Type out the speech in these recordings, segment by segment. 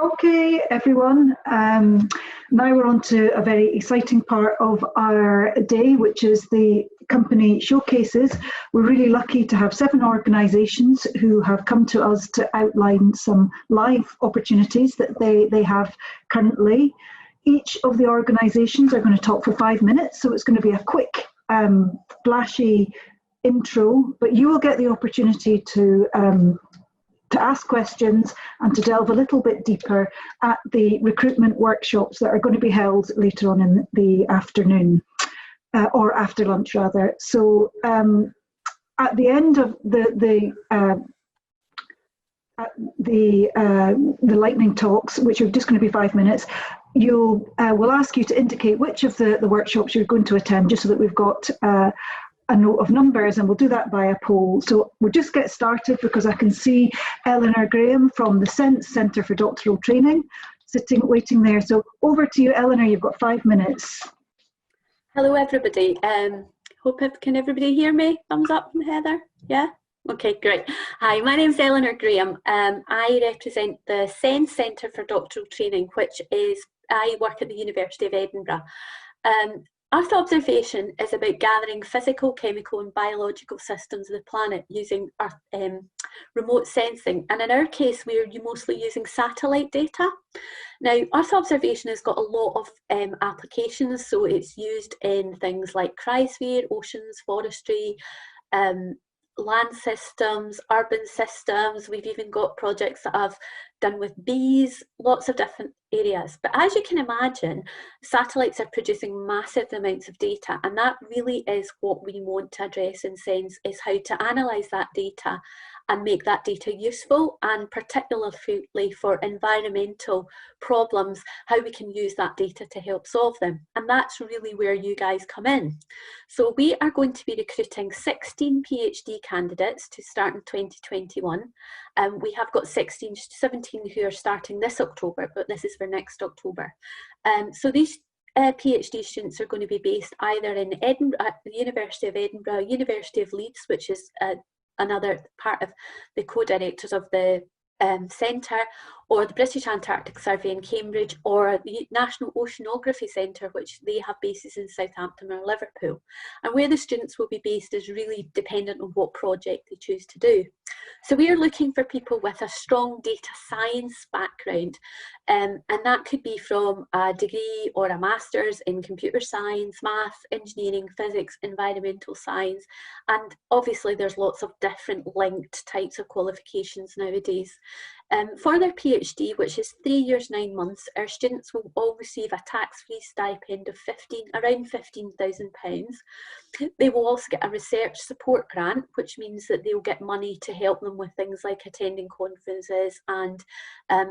Okay, everyone. Now we're on to a very exciting part of our day, which is the company showcases. We're really lucky to have 7 organisations who have come to us to outline some live opportunities that they have currently. Each of the organisations are going to talk for 5 minutes, so it's going to be a quick, flashy intro, but you will get the opportunity to ask questions and to delve a little bit deeper at the recruitment workshops that are going to be held later on in the afternoon, or after lunch rather. So at the end of the lightning talks, which are just going to be 5 minutes, we'll ask you to indicate which of the workshops you're going to attend, just so that we've got a note of numbers, and we'll do that by a poll. So we'll just get started because I can see Eleanor Graham from the Centre for Doctoral Training waiting there. So over to you, Eleanor, you've got 5 minutes. Hello everybody. Can everybody hear me? Thumbs up from Heather? Yeah? Okay, great. Hi, my name's Eleanor Graham. I represent the Centre for Doctoral Training, I work at the University of Edinburgh. Earth observation is about gathering physical, chemical and biological systems of the planet using remote sensing, and in our case we're mostly using satellite data. Now, Earth observation has got a lot of applications, so it's used in things like cryosphere, oceans, forestry, land systems, urban systems. We've even got projects that I've done with bees, lots of different areas. But as you can imagine, satellites are producing massive amounts of data, and that really is what we want to address in SENS, is how to analyse that data and make that data useful, and particularly for environmental problems, how we can use that data to help solve them. And that's really where you guys come in. So we are going to be recruiting 16 PhD candidates to start in 2021. We have got 17 who are starting this October, but this is for next October. So these PhD students are going to be based either in Edinburgh, at the University of Edinburgh, University of Leeds, which is another part of the co-directors of the centre, or the British Antarctic Survey in Cambridge, or the National Oceanography Centre, which they have bases in Southampton or Liverpool. And where the students will be based is really dependent on what project they choose to do. So we are looking for people with a strong data science background, and that could be from a degree or a master's in computer science, math, engineering, physics, environmental science, and obviously there's lots of different linked types of qualifications nowadays. For their PhD, which is 3 years, 9 months, our students will all receive a tax-free stipend of around £15,000. They will also get a research support grant, which means that they'll get money to help them with things like attending conferences, and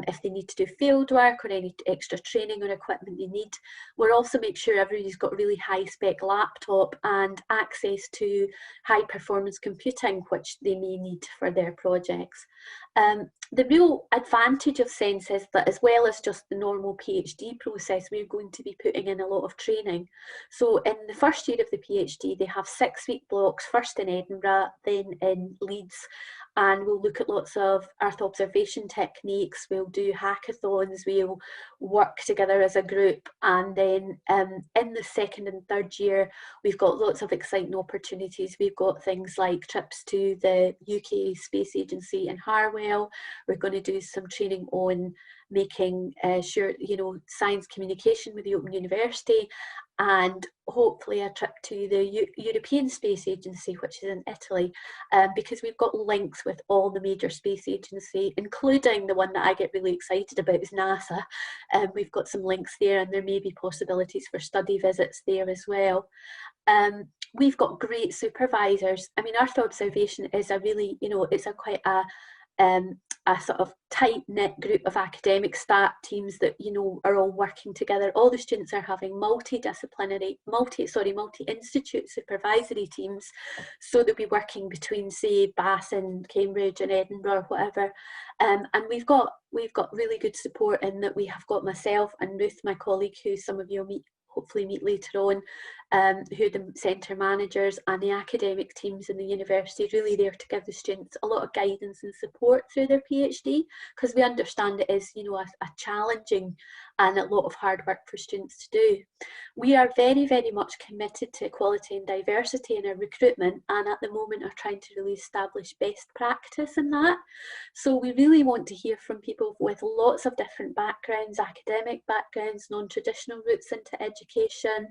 if they need to do field work or any extra training or equipment they need. We'll also make sure everybody's got a really high-spec laptop and access to high-performance computing, which they may need for their projects. The real advantage of SENS is that, as well as just the normal PhD process, we're going to be putting in a lot of training. So in the first year of the PhD, they have 6-week blocks, first in Edinburgh, then in Leeds, and we'll look at lots of Earth observation techniques, we'll do hackathons, we'll work together as a group, and then in the second and third year we've got lots of exciting opportunities. We've got things like trips to the UK Space Agency in Harwell. We're going to do some training on making sure, science communication with the Open University, and hopefully a trip to the European Space Agency, which is in Italy, because we've got links with all the major space agencies, including the one that I get really excited about is NASA. We've got some links there, and there may be possibilities for study visits there as well. We've got great supervisors. I mean, Earth observation is a really, it's quite a sort of tight-knit group of academic staff teams that are all working together. All the students are having multi-disciplinary, multi-institute supervisory teams, so they'll be working between, say, Bath and Cambridge and Edinburgh or whatever. And we've got really good support in that we have got myself and Ruth, my colleague, who some of you will meet hopefully meet later on, who are the centre managers and the academic teams in the university, really there to give the students a lot of guidance and support through their PhD, because we understand it is, you know, a challenging and a lot of hard work for students to do. We are very, very much committed to equality and diversity in our recruitment, and at the moment are trying to really establish best practice in that. So we really want to hear from people with lots of different backgrounds, academic backgrounds, non-traditional routes into education,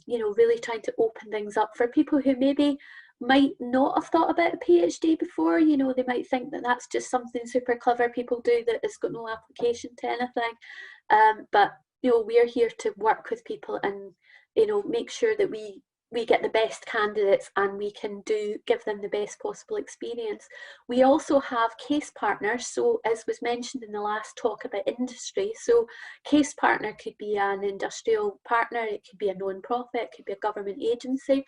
you know, really trying to open things up for people who maybe might not have thought about a PhD before. You know, they might think that that's just something super clever people do that has got no application to anything. But, you know, we're here to work with people and, you know, make sure that we get the best candidates and we can give them the best possible experience. We also have case partners. So as was mentioned in the last talk about industry, so case partner could be an industrial partner, it could be a non-profit, it could be a government agency.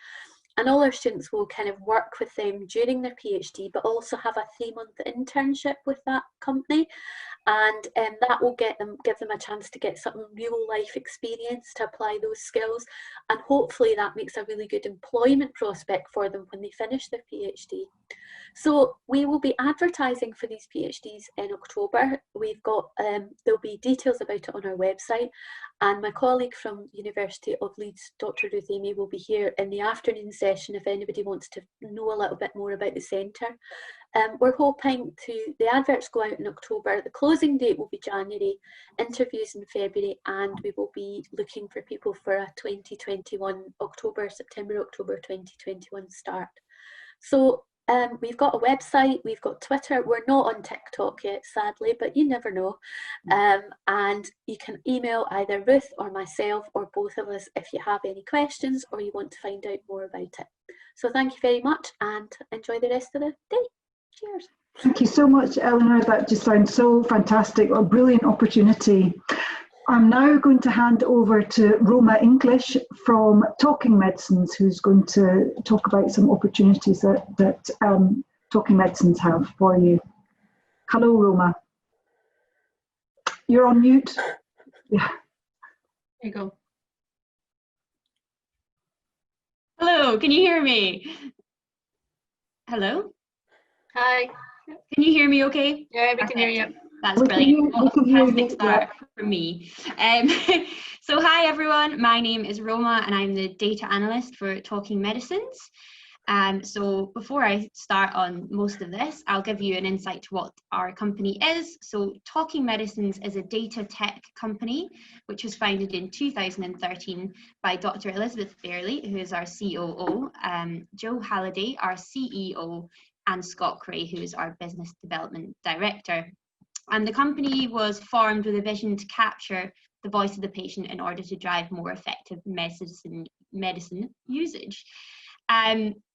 And all our students will kind of work with them during their PhD, but also have a 3-month internship with that company. And that will give them a chance to get some real life experience to apply those skills, and hopefully that makes a really good employment prospect for them when they finish their PhD. So we will be advertising for these PhDs in October. We've got there'll be details about it on our website, and my colleague from University of Leeds, Dr Ruth Amy, will be here in the afternoon session if anybody wants to know a little bit more about the centre. We're hoping the adverts go out in October, the closing date will be January, interviews in February, and we will be looking for people for a 2021 September, October 2021 start. So we've got a website, we've got Twitter, we're not on TikTok yet, sadly, but you never know. And you can email either Ruth or myself or both of us if you have any questions or you want to find out more about it. So thank you very much and enjoy the rest of the day. Cheers. Thank you so much, Eleanor. That just sounds so fantastic, a brilliant opportunity. I'm now going to hand over to Roma English from Talking Medicines, who's going to talk about some opportunities that Talking Medicines have for you. Hello, Roma. You're on mute. Yeah. There you go. Hello, can you hear me? Hello? Hi. Can you hear me okay? Yeah, we can hear you. That's brilliant. Fantastic start for me. So hi everyone, my name is Roma and I'm the data analyst for Talking Medicines. So before I start on most of this, I'll give you an insight to what our company is. So Talking Medicines is a data tech company which was founded in 2013 by Dr. Elizabeth Fairley, who is our COO, Joe Halliday, our CEO, and Scott Cray, who is our business development director. And the company was formed with a vision to capture the voice of the patient in order to drive more effective medicine usage.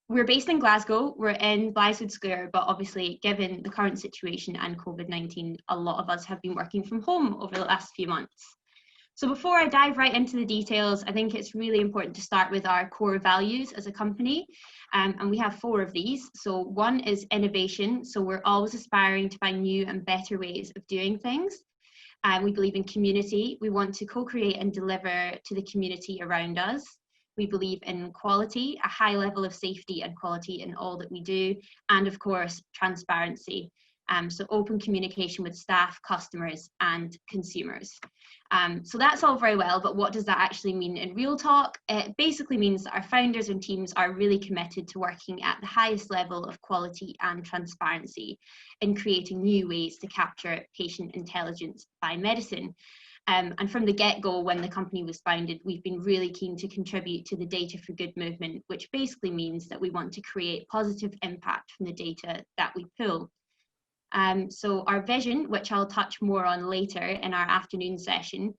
We're based in Glasgow, we're in Blythewood Square, but obviously given the current situation and COVID-19, a lot of us have been working from home over the last few months. So before I dive right into the details, I think it's really important to start with our core values as a company. And we have 4 of these. So one is innovation. So we're always aspiring to find new and better ways of doing things. We believe in community. We want to co-create and deliver to the community around us. We believe in quality, a high level of safety and quality in all that we do. And of course, transparency. So open communication with staff, customers, and consumers. So that's all very well, but what does that actually mean in real talk? It basically means that our founders and teams are really committed to working at the highest level of quality and transparency in creating new ways to capture patient intelligence by medicine. And from the get-go, when the company was founded, we've been really keen to contribute to the Data for Good movement, which basically means that we want to create positive impact from the data that we pull. So our vision, which I'll touch more on later in our afternoon session,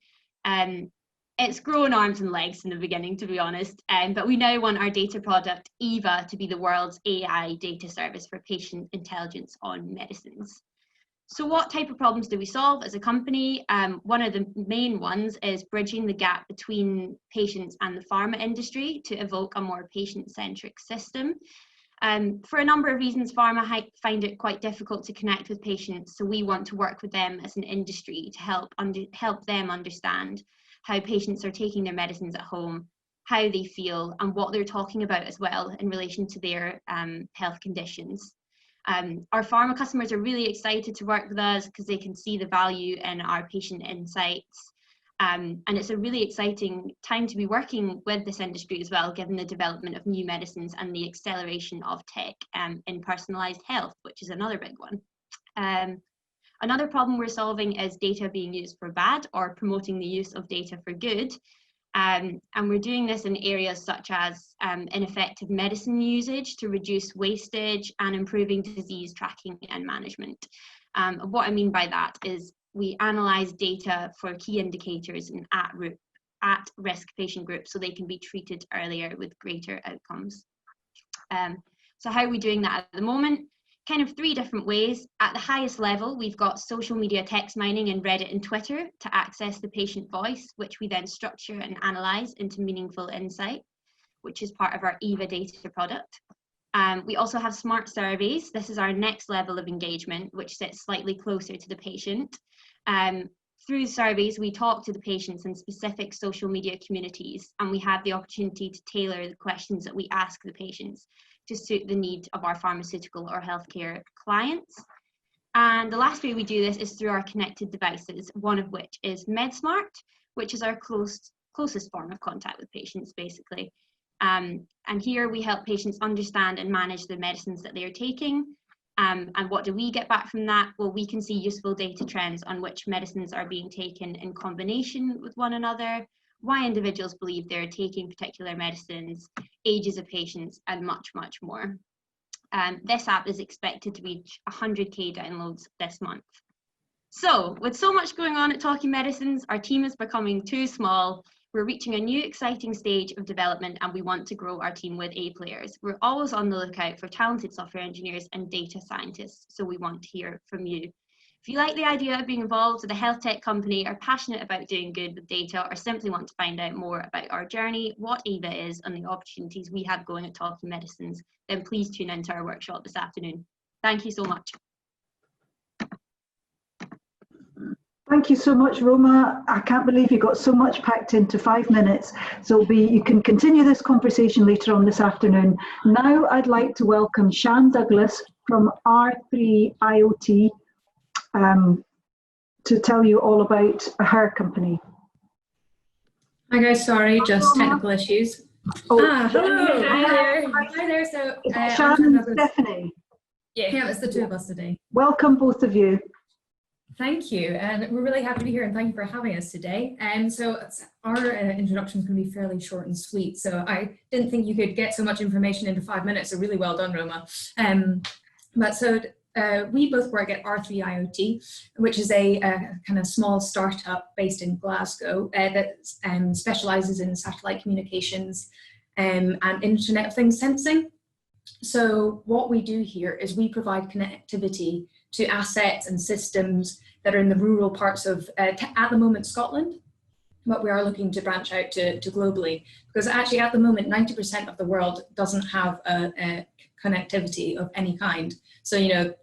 it's grown arms and legs in the beginning, to be honest, but we now want our data product, EVA, to be the world's AI data service for patient intelligence on medicines. So what type of problems do we solve as a company? One of the main ones is bridging the gap between patients and the pharma industry to evoke a more patient-centric system. For a number of reasons, pharma find it quite difficult to connect with patients, so we want to work with them as an industry to help them understand how patients are taking their medicines at home, how they feel, and what they're talking about as well in relation to their health conditions. Our pharma customers are really excited to work with us because they can see the value in our patient insights. And it's a really exciting time to be working with this industry as well, given the development of new medicines and the acceleration of tech in personalised health, which is another big one. Another problem we're solving is data being used for bad, or promoting the use of data for good. And we're doing this in areas such as ineffective medicine usage to reduce wastage and improving disease tracking and management. What I mean by that is we analyse data for key indicators in at-risk patient groups so they can be treated earlier with greater outcomes. So how are we doing that at the moment? Kind of three different ways. At the highest level, we've got social media text mining in Reddit and Twitter to access the patient voice, which we then structure and analyse into meaningful insight, which is part of our EVA data product. We also have smart surveys. This is our next level of engagement, which sits slightly closer to the patient. Through surveys, we talk to the patients in specific social media communities, and we have the opportunity to tailor the questions that we ask the patients to suit the need of our pharmaceutical or healthcare clients. And the last way we do this is through our connected devices, one of which is MedSmart, which is our closest form of contact with patients, basically. And here we help patients understand and manage the medicines that they are taking. And what do we get back from that? Well, we can see useful data trends on which medicines are being taken in combination with one another, why individuals believe they're taking particular medicines, ages of patients, and much, much more. This app is expected to reach 100K downloads this month. So, with so much going on at Talking Medicines, our team is becoming too small. We're reaching a new exciting stage of development, and we want to grow our team with A players. We're always on the lookout for talented software engineers and data scientists, so we want to hear from you. If you like the idea of being involved with a health tech company, are passionate about doing good with data, or simply want to find out more about our journey, what EVA is, and the opportunities we have going at Talking Medicines, then please tune into our workshop this afternoon. Thank you so much. Thank you so much, Roma. I can't believe you got so much packed into 5 minutes. So you can continue this conversation later on this afternoon. Now I'd like to welcome Shan Douglas from R3 IoT to tell you all about her company. Hi guys, sorry, just technical issues. Oh, hello. Hi there. Hi there. So Shan and Stephanie. Yeah, it's the two of us today. Welcome, both of you. Thank you, and we're really happy to be here, and thank you for having us today. So our introduction is going to be fairly short and sweet, so I didn't think you could get so much information into 5 minutes, so really well done, Roma. We both work at R3 IoT, which is a kind of small startup based in Glasgow that specialises in satellite communications and Internet of Things sensing. So what we do here is we provide connectivity to assets and systems that are in the rural parts of, at the moment, Scotland, but we are looking to branch out to globally, because actually at the moment 90% of the world doesn't have a connectivity of any kind. So, you know,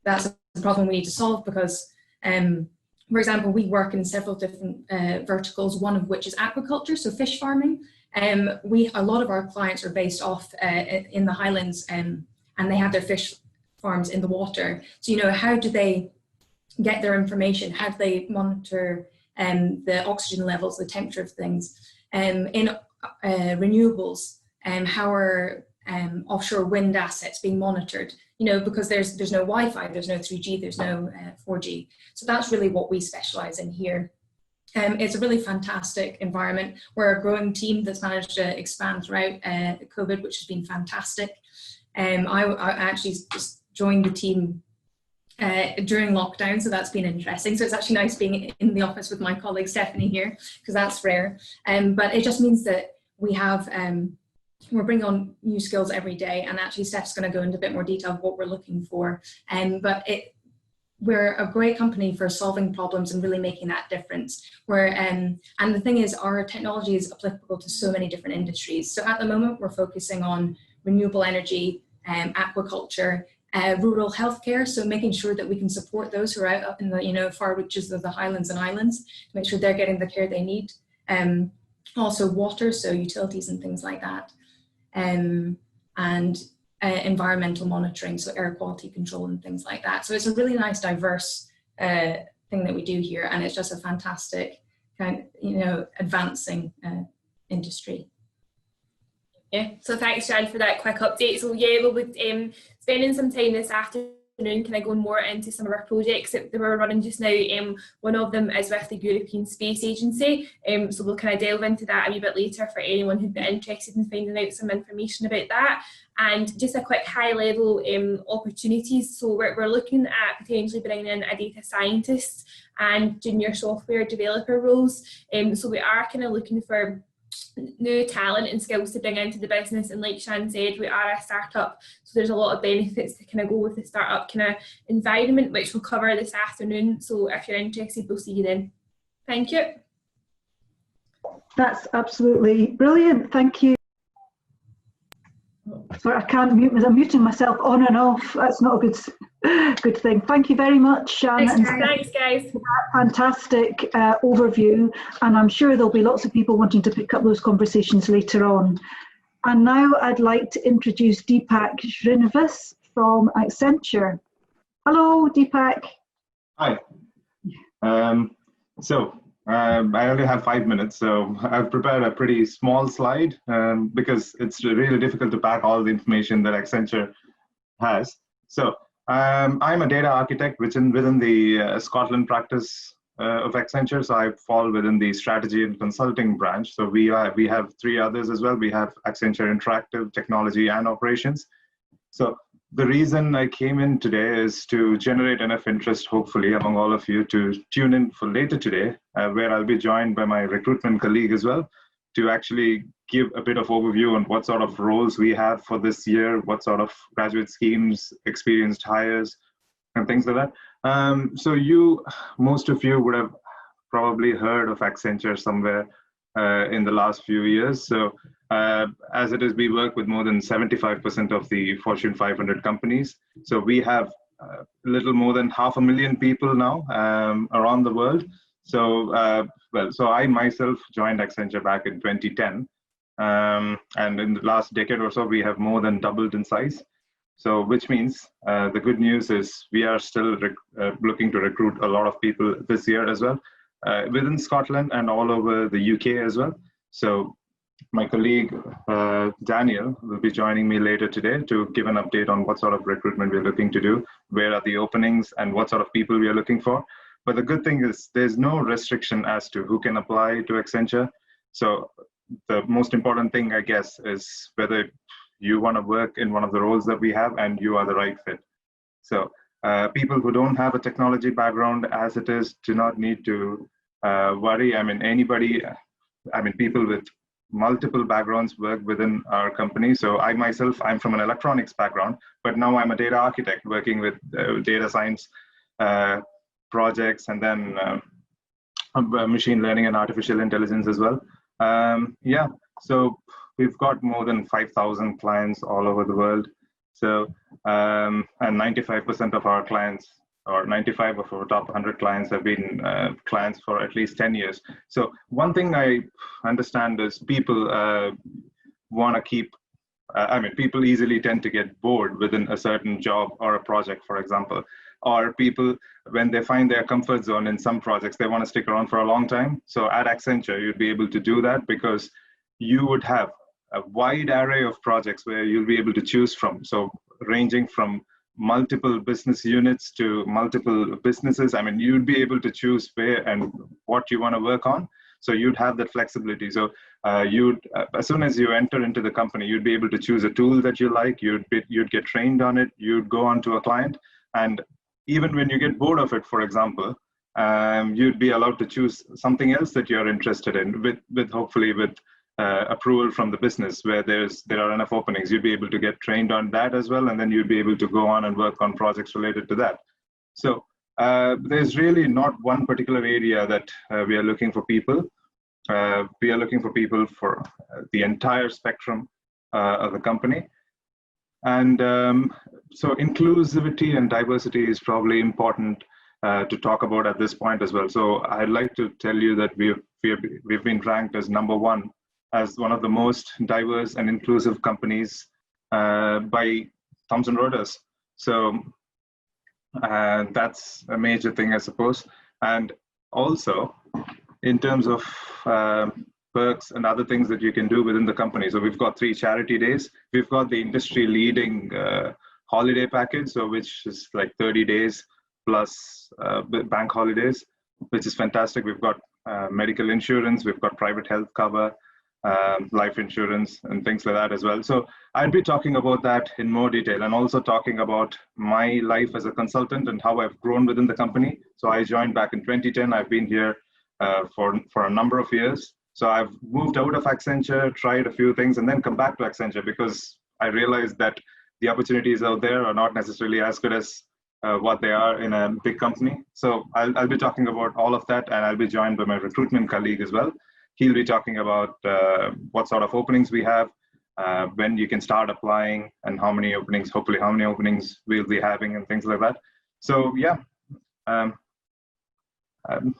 that's a problem we need to solve because, for example, we work in several different verticals, one of which is aquaculture, so fish farming. A lot of our clients are based off in the Highlands and they have their fish farms in the water. So, you know, how do they get their information? How do they monitor the oxygen levels, the temperature of things? In renewables, how are offshore wind assets being monitored? You know, because there's no Wi-Fi, there's no 3G, there's no 4G. So that's really what we specialize in here. It's a really fantastic environment. We're a growing team that's managed to expand throughout COVID, which has been fantastic. I actually just joined the team during lockdown, so that's been interesting. So it's actually nice being in the office with my colleague Stephanie here, because that's rare. But it just means that we have, we're bringing on new skills every day, and actually Steph's going to go into a bit more detail of what we're looking for. But we're a great company for solving problems and really making that difference. And the thing is, our technology is applicable to so many different industries. So at the moment, we're focusing on renewable energy, aquaculture, rural healthcare, so making sure that we can support those who are out up in the far reaches of the Highlands and Islands, to make sure they're getting the care they need. Also water, so utilities and things like that, and environmental monitoring, so air quality control and things like that. So it's a really nice, diverse thing that we do here, and it's just a fantastic kind of, advancing industry. Yeah, so thanks, Jan, for that quick update. So yeah, we'll be spending some time this afternoon kind of going more into some of our projects that we're running just now. One of them is with the European Space Agency, so we'll kind of delve into that a wee bit later for anyone who'd be interested in finding out some information about that. And just a quick high level opportunities. So we're looking at potentially bringing in a data scientist and junior software developer roles. So we are kind of looking for new talent and skills to bring into the business, and like Shan said, we are a startup, so there's a lot of benefits to kind of go with the startup kind of environment, which we'll cover this afternoon. So if you're interested, we'll see you then. Thank you. That's absolutely brilliant. Thank you. Sorry, I can't mute myself. I'm muting myself on and off. That's not a good thing. Thank you very much, Shan. Thanks, guys. Fantastic overview, and I'm sure there'll be lots of people wanting to pick up those conversations later on. And now I'd like to introduce Deepak Srinivas from Accenture. Hello, Deepak. Hi. I only have 5 minutes, so I've prepared a pretty small slide because it's really difficult to pack all the information that Accenture has. So I'm a data architect within the Scotland practice of Accenture, so I fall within the strategy and consulting branch. So we have 3 others as well. We have Accenture Interactive, Technology and Operations. So the reason I came in today is to generate enough interest, hopefully, among all of you to tune in for later today, where I'll be joined by my recruitment colleague as well, to actually give a bit of overview on what sort of roles we have for this year, what sort of graduate schemes, experienced hires, and things like that. So most of you would have probably heard of Accenture somewhere in the last few years. So as it is, we work with more than 75% of the Fortune 500 companies. So we have a little more than 500,000 people now around the world. So, so I myself joined Accenture back in 2010. And in the last decade or so, we have more than doubled in size. So which means the good news is we are still looking to recruit a lot of people this year as well, within Scotland and all over the UK as well. So my colleague, Daniel, will be joining me later today to give an update on what sort of recruitment we're looking to do, where are the openings, and what sort of people we are looking for. But the good thing is there's no restriction as to who can apply to Accenture. So the most important thing, I guess, is whether you want to work in one of the roles that we have and you are the right fit. So people who don't have a technology background as it is do not need to worry. I mean, people with multiple backgrounds work within our company. So I myself, I'm from an electronics background, but now I'm a data architect working with data science projects, and then machine learning and artificial intelligence as well. Yeah, so we've got more than 5,000 clients all over the world. So, and 95% of our clients, or 95 of our top 100 clients have been clients for at least 10 years. So one thing I understand is people want to keep, people easily tend to get bored within a certain job or a project, for example. Or people, when they find their comfort zone in some projects, they want to stick around for a long time. So at Accenture, you'd be able to do that because you would have a wide array of projects where you'll be able to choose from. So ranging from multiple business units to multiple businesses. I mean, you'd be able to choose where and what you want to work on. So you'd have that flexibility. So as soon as you enter into the company, you'd be able to choose a tool that you like. You'd get trained on it. You'd go on to a client, and even when you get bored of it, for example, you'd be allowed to choose something else that you're interested in, hopefully with approval from the business, where there are enough openings. You'd be able to get trained on that as well, and then you'd be able to go on and work on projects related to that. So there's really not one particular area that we are looking for people. We are looking for people for the entire spectrum of the company. And so inclusivity and diversity is probably important to talk about at this point as well. So I'd like to tell you that we've we've been ranked as #1 as one of the most diverse and inclusive companies by Thomson Reuters. So that's a major thing, I suppose. And also, in terms of perks and other things that you can do within the company. So we've got 3 charity days. We've got the industry leading holiday package, so which is like 30 days plus bank holidays, which is fantastic. We've got medical insurance, we've got private health cover, life insurance and things like that as well. So I'll be talking about that in more detail, and also talking about my life as a consultant and how I've grown within the company. So I joined back in 2010. I've been here for a number of years. So I've moved out of Accenture, tried a few things, and then come back to Accenture because I realized that the opportunities out there are not necessarily as good as what they are in a big company. So I'll be talking about all of that, and I'll be joined by my recruitment colleague as well. He'll be talking about what sort of openings we have, when you can start applying, and how many openings, hopefully how many openings we'll be having, and things like that. So yeah,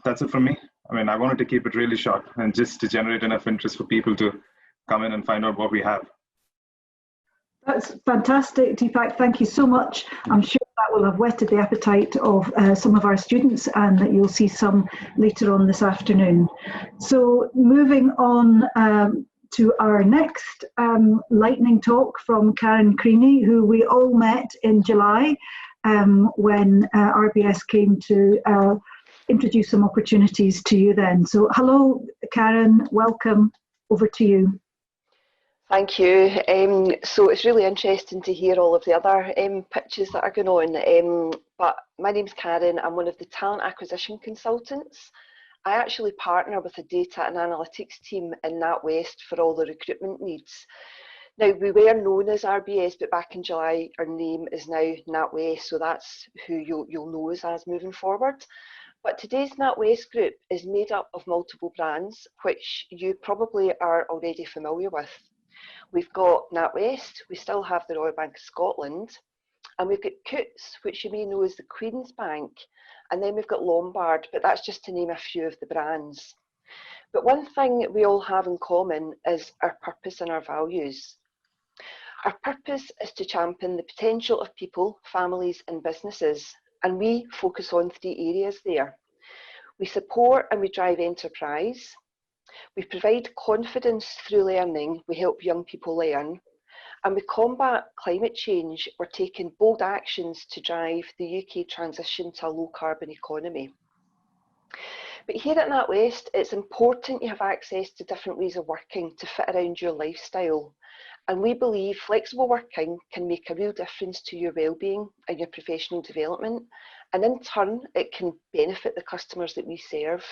that's it from me. I mean, I wanted to keep it really short and just to generate enough interest for people to come in and find out what we have. That's fantastic, Deepak. Thank you so much. I'm sure that will have whetted the appetite of some of our students, and that you'll see some later on this afternoon. So moving on to our next lightning talk from Karen Creaney, who we all met in July when RBS came to introduce some opportunities to you then. So hello, Karen, welcome, over to you. Thank you. So it's really interesting to hear all of the other pitches that are going on. But my name's Karen. I'm one of the talent acquisition consultants. I actually partner with a data and analytics team in Natwest for all the recruitment needs. Now, we were known as RBS, but back in July, our name is now Natwest, so that's who you'll know us as moving forward. But today's Natwest group is made up of multiple brands, which you probably are already familiar with. We've got Natwest, we still have the Royal Bank of Scotland, and we've got Coutts, which you may know as the Queen's Bank, and then we've got Lombard, but that's just to name a few of the brands. But one thing we all have in common is our purpose and our values. Our purpose is to champion the potential of people, families and businesses, and we focus on 3 areas there. We support and we drive enterprise. We provide confidence through learning, we help young people learn, and we combat climate change. We're taking bold actions to drive the UK transition to a low carbon economy. But here at Natwest, it's important you have access to different ways of working to fit around your lifestyle. And we believe flexible working can make a real difference to your well-being and your professional development. And in turn, it can benefit the customers that we serve.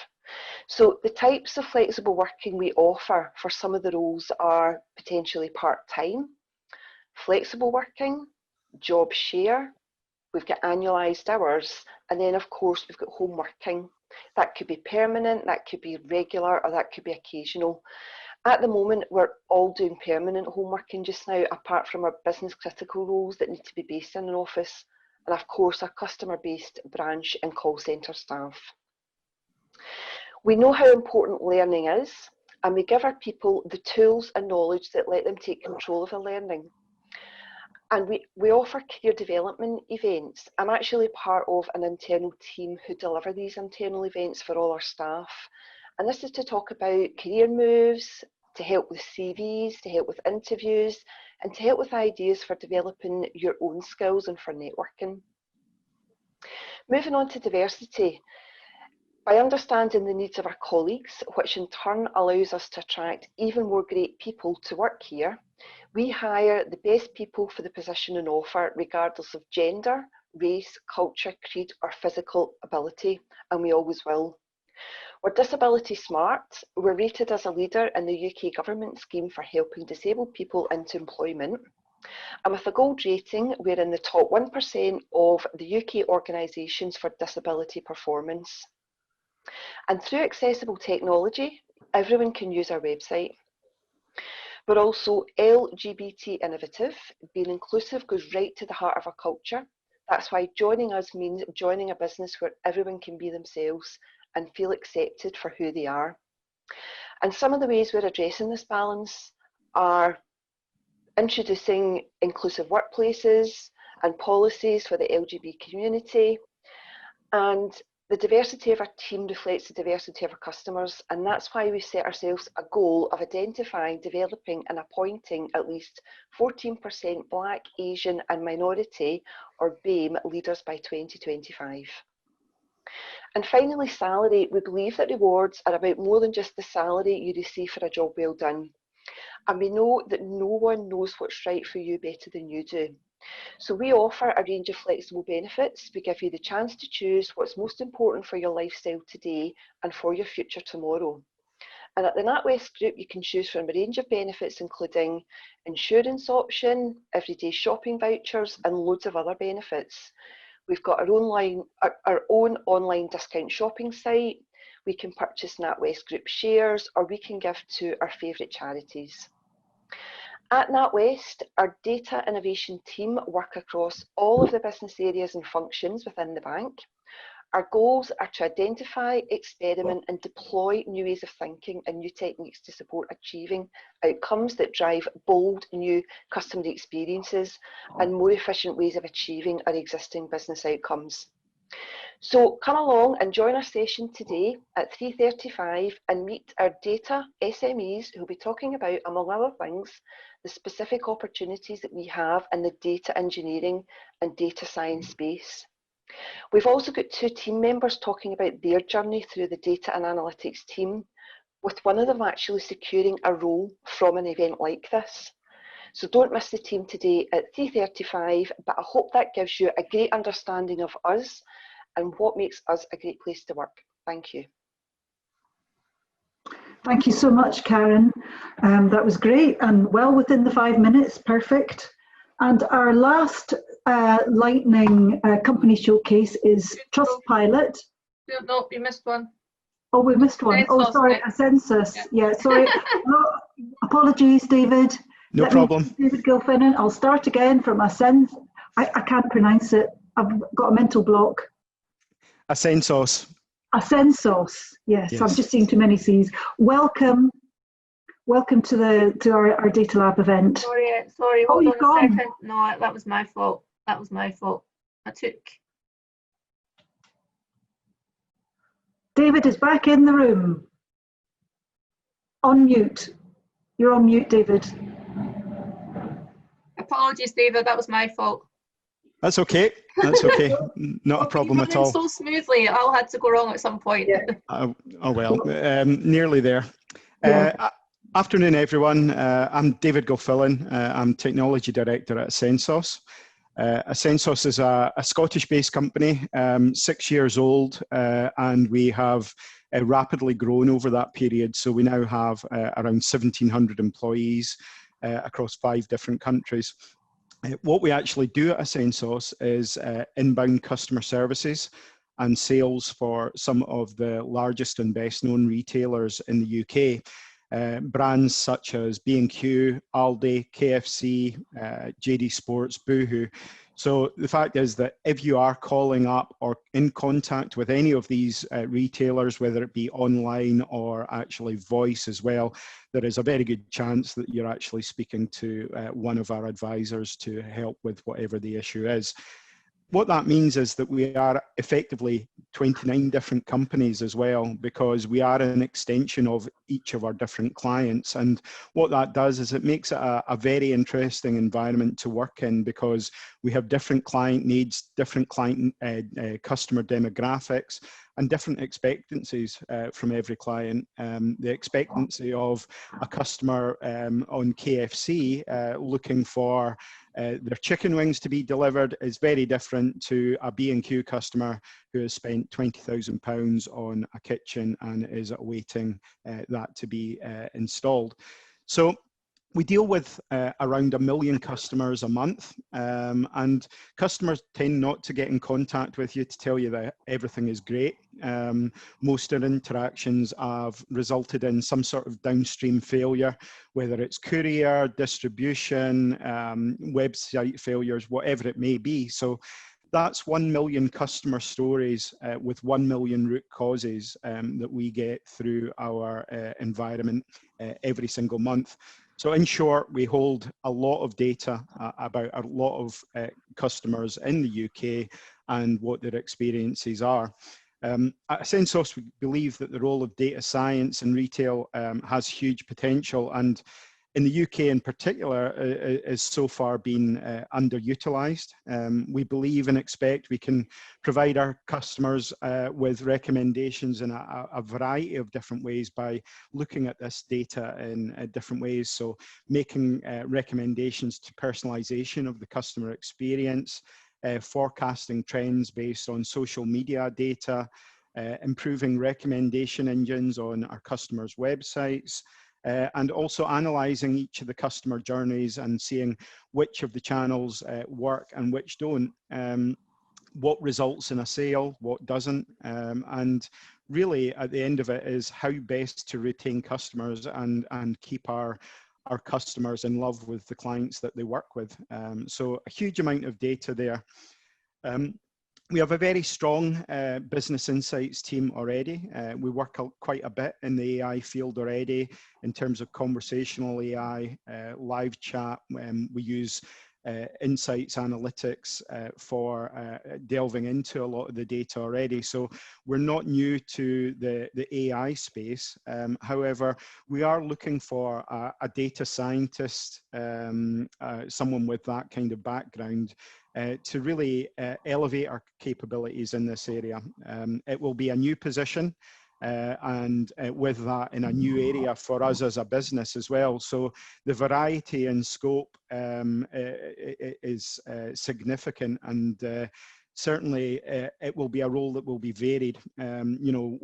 So the types of flexible working we offer for some of the roles are potentially part-time, flexible working, job share, we've got annualised hours, and then of course we've got home working. That could be permanent, that could be regular, or that could be occasional. At the moment, we're all doing permanent home working just now, apart from our business critical roles that need to be based in an office, and of course our customer-based branch and call centre staff. We know how important learning is, and we give our people the tools and knowledge that let them take control of their learning. And we offer career development events. I'm actually part of an internal team who deliver these internal events for all our staff. And this is to talk about career moves, to help with CVs, to help with interviews, and to help with ideas for developing your own skills and for networking. Moving on to diversity. By understanding the needs of our colleagues, which in turn allows us to attract even more great people to work here, we hire the best people for the position on offer, regardless of gender, race, culture, creed, or physical ability, and we always will. We're disability smart. We're rated as a leader in the UK government scheme for helping disabled people into employment. And with a gold rating, we're in the top 1% of the UK organisations for disability performance. And through accessible technology, everyone can use our website. We're also LGBT innovative. Being inclusive goes right to the heart of our culture. That's why joining us means joining a business where everyone can be themselves and feel accepted for who they are. And some of the ways we're addressing this balance are introducing inclusive workplaces and policies for the LGBT community. And the diversity of our team reflects the diversity of our customers, and that's why we set ourselves a goal of identifying, developing and appointing at least 14% Black, Asian and minority or BAME leaders by 2025. And finally, salary. We believe that rewards are about more than just the salary you receive for a job well done. And we know that no one knows what's right for you better than you do. So we offer a range of flexible benefits. We give you the chance to choose what's most important for your lifestyle today and for your future tomorrow. And at the Natwest Group, you can choose from a range of benefits, including insurance option, everyday shopping vouchers, and loads of other benefits. We've got our own online discount shopping site. We can purchase Natwest Group shares, or we can give to our favourite charities. At Natwest, our data innovation team work across all of the business areas and functions within the bank. Our goals are to identify, experiment and deploy new ways of thinking and new techniques to support achieving outcomes that drive bold new customer experiences and more efficient ways of achieving our existing business outcomes. So come along and join our session today at 3:35 and meet our data SMEs who'll be talking about, among other things, the specific opportunities that we have in the data engineering and data science space. We've also got two team members talking about their journey through the data and analytics team, with one of them actually securing a role from an event like this. So don't miss the team today at 3:35, but I hope that gives you a great understanding of us and what makes us a great place to work. Thank you. Thank you so much, Karen. That was great and well within the 5 minutes, perfect. And our last lightning company showcase is Trustpilot. No, you missed one. Oh, we missed one. Oh, sorry, Ascensus. Yeah, sorry. No, apologies, David. No problem. David Gilfinnan. I'll start again from Ascensus. I can't pronounce it. I've got a mental block. Ascensus. Ascensus. Yes, I'm just seeing too many C's. Welcome to our Data Lab event. Sorry. Hold on a second. No, that was my fault. David is back in the room. On mute. You're on mute, David. Apologies, David. That was my fault. That's okay. That's okay. Not a problem at all. So smoothly, it all had to go wrong at some point. Yeah. Oh well, nearly there. Yeah. Afternoon, everyone. I'm David Gilfinnan. I'm Technology Director at Ascensus. Ascensus is a Scottish-based company, 6 years old, and we have rapidly grown over that period. So we now have around 1,700 employees across 5 different countries. What we actually do at Ascensus is inbound customer services and sales for some of the largest and best known retailers in the UK. Brands such as B&Q, Aldi, KFC, JD Sports, Boohoo. So the fact is that if you are calling up or in contact with any of these retailers, whether it be online or actually voice as well, there is a very good chance that you're actually speaking to one of our advisors to help with whatever the issue is. What that means is that we are effectively 29 different companies as well, because we are an extension of each of our different clients. And what that does is it makes it a very interesting environment to work in, because we have different client needs, different client customer demographics, and different expectancies from every client. The expectancy of a customer on KFC looking for their chicken wings to be delivered is very different to a B&Q customer who has spent £20,000 on a kitchen and is awaiting that to be installed. So we deal with around 1 million customers a month, and customers tend not to get in contact with you to tell you that everything is great. Most of their interactions have resulted in some sort of downstream failure, whether it's courier, distribution, website failures, whatever it may be. So that's 1 million customer stories with 1 million root causes that we get through our environment every single month. So in short, we hold a lot of data about a lot of customers in the UK and what their experiences are. At Sensos, we believe that the role of data science in retail has huge potential, and in the UK in particular is so far been underutilised. We believe and expect we can provide our customers with recommendations in a variety of different ways by looking at this data in different ways. So making recommendations to personalisation of the customer experience, forecasting trends based on social media data, improving recommendation engines on our customers' websites, and also analysing each of the customer journeys and seeing which of the channels work and which don't, what results in a sale, what doesn't, and really at the end of it is how best to retain customers and keep our customers in love with the clients that they work with. So a huge amount of data there. We have a very strong business insights team already. We work quite a bit in the AI field already in terms of conversational AI, live chat. We use insights analytics for delving into a lot of the data already. So we're not new to the AI space. However, we are looking for a data scientist, someone with that kind of background, to really elevate our capabilities in this area. It will be a new position, and with that in a new area for us as a business as well. So the variety and scope is significant, and certainly it will be a role that will be varied. You know,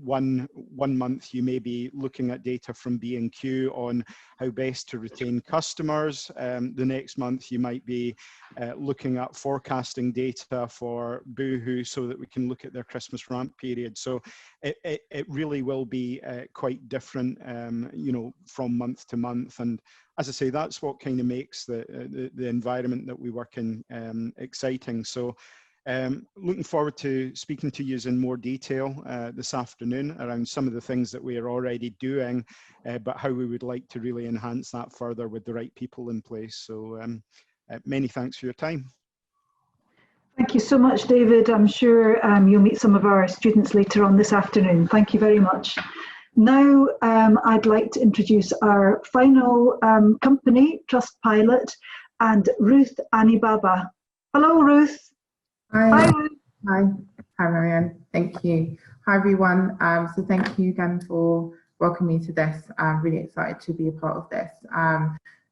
one month you may be looking at data from B&Q on how best to retain customers. The next month you might be looking at forecasting data for Boohoo so that we can look at their Christmas ramp period. So it really will be quite different, you know, from month to month. And as I say, that's what kind of makes the environment that we work in exciting. So looking forward to speaking to you in more detail this afternoon around some of the things that we are already doing, but how we would like to really enhance that further with the right people in place. So many thanks for your time. Thank you so much, David. I'm sure you'll meet some of our students later on this afternoon. Thank you very much. Now I'd like to introduce our final company, Trustpilot, and Ruth Anibaba. Hello, Ruth. Hi. Hi. Hi, Marianne. Thank you. Hi, everyone. So thank you again for welcoming me to this. I'm really excited to be a part of this.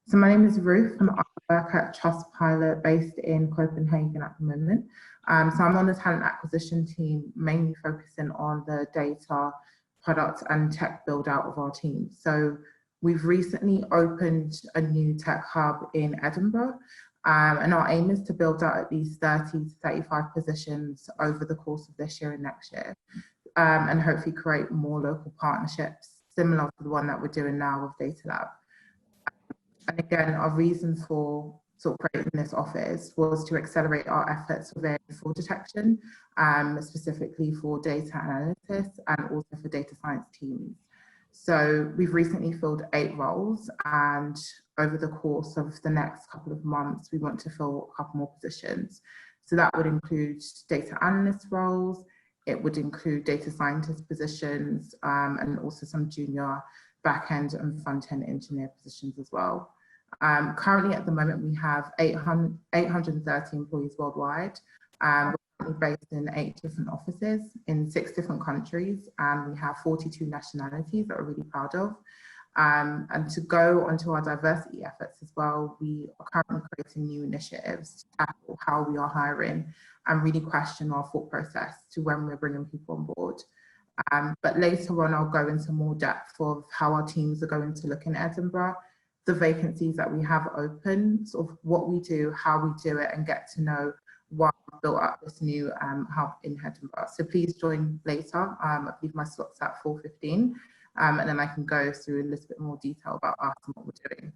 So my name is Ruth, and I work at Trustpilot based in Copenhagen at the moment. So I'm on the talent acquisition team, mainly focusing on the data, product and tech build out of our team. So we've recently opened a new tech hub in Edinburgh. And our aim is to build out at least 30 to 35 positions over the course of this year and next year, and hopefully create more local partnerships similar to the one that we're doing now with Data Lab. And again, our reason for sort of creating this office was to accelerate our efforts with fraud detection, specifically for data analytics and also for data science teams. So we've recently filled 8 roles, and over the course of the next couple of months, we want to fill a couple more positions. So that would include data analyst roles, it would include data scientist positions, and also some junior back-end and front-end engineer positions as well. Currently at the moment, we have 830 employees worldwide. We're based in 8 different offices in 6 different countries, and we have 42 nationalities that we're really proud of. And to go onto our diversity efforts as well, we are currently creating new initiatives to tackle how we are hiring and really question our thought process to when we're bringing people on board. But later on, I'll go into more depth of how our teams are going to look in Edinburgh, the vacancies that we have open, sort of what we do, how we do it, and get to know why we built up this new hub in Edinburgh. So please join later. I believe my slot's at 4:15, and then I can go through a little bit more detail about us and what we're doing.